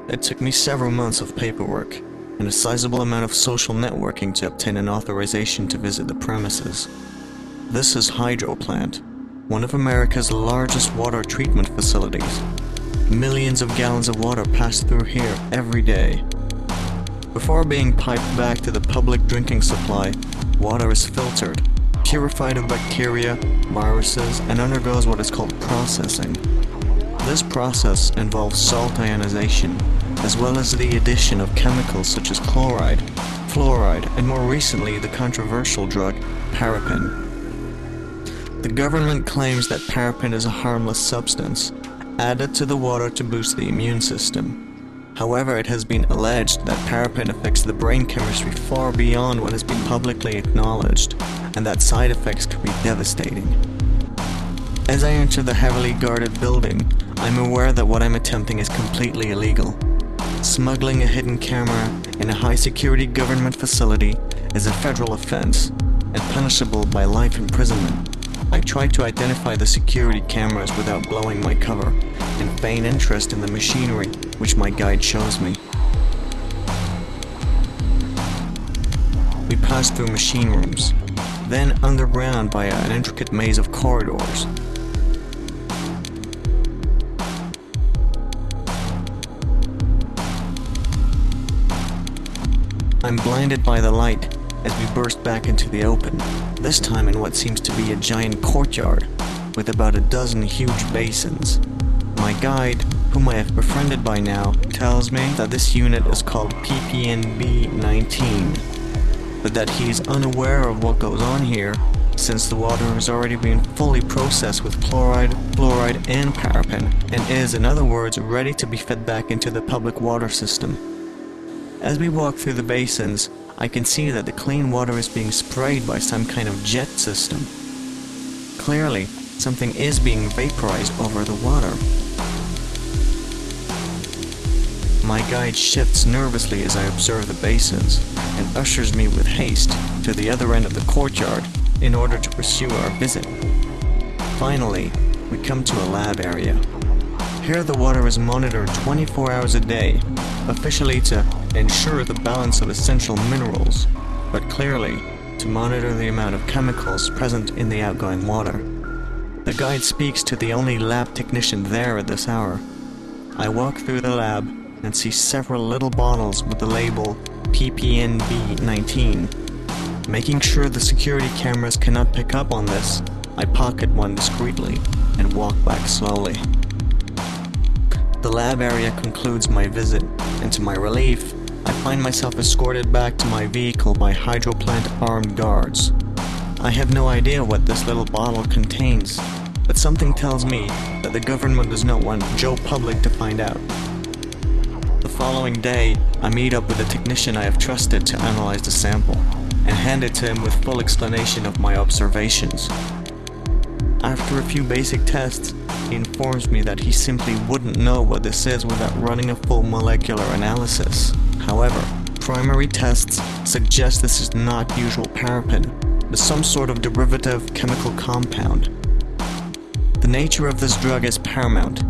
It took me several months of paperwork and a sizable amount of social networking to obtain an authorization to visit the premises. This is Hydro Plant, one of America's largest water treatment facilities. Millions of gallons of water pass through here every day. Before being piped back to the public drinking supply, water is filtered, purified of bacteria, viruses, and undergoes what is called processing. This process involves salt ionization, as well as the addition of chemicals such as chloride, fluoride, and more recently the controversial drug Parepin. The government claims that Parepin is a harmless substance, added to the water to boost the immune system. However, it has been alleged that Parepin affects the brain chemistry far beyond what has been publicly acknowledged, and that side effects could be devastating. As I enter the heavily guarded building, I'm aware that what I'm attempting is completely illegal. Smuggling a hidden camera in a high-security government facility is a federal offense and punishable by life imprisonment. I try to identify the security cameras without blowing my cover and feign interest in the machinery which my guide shows me. We pass through machine rooms, then underground by an intricate maze of corridors. I'm blinded by the light as we burst back into the open, this time in what seems to be a giant courtyard with about a dozen huge basins. My guide, whom I have befriended by now, tells me that this unit is called PPNB-19, but that he is unaware of what goes on here since the water has already been fully processed with chloride, fluoride, and Parepin, and is, in other words, ready to be fed back into the public water system. As we walk through the basins, I can see that the clean water is being sprayed by some kind of jet system. Clearly, something is being vaporized over the water. My guide shifts nervously as I observe the basins and ushers me with haste to the other end of the courtyard in order to pursue our visit. Finally, we come to a lab area. Here the water is monitored 24 hours a day, officially to ensure the balance of essential minerals, but clearly to monitor the amount of chemicals present in the outgoing water. The guide speaks to the only lab technician there at this hour. I walk through the lab and see several little bottles with the label PPNB-19. Making sure the security cameras cannot pick up on this, I pocket one discreetly and walk back slowly. The lab area concludes my visit, and to my relief, I find myself escorted back to my vehicle by Hydro Plant armed guards. I have no idea what this little bottle contains, but something tells me that the government does not want Joe Public to find out. The following day, I meet up with the technician I have trusted to analyze the sample, and hand it to him with full explanation of my observations. After a few basic tests, he informs me that he simply wouldn't know what this is without running a full molecular analysis. However, primary tests suggest this is not usual Parepin, but some sort of derivative chemical compound. The nature of this drug is paramount.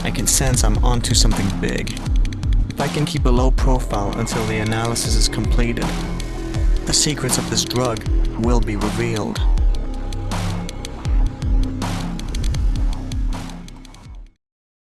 I can sense I'm onto something big. If I can keep a low profile until the analysis is completed, the secrets of this drug will be revealed.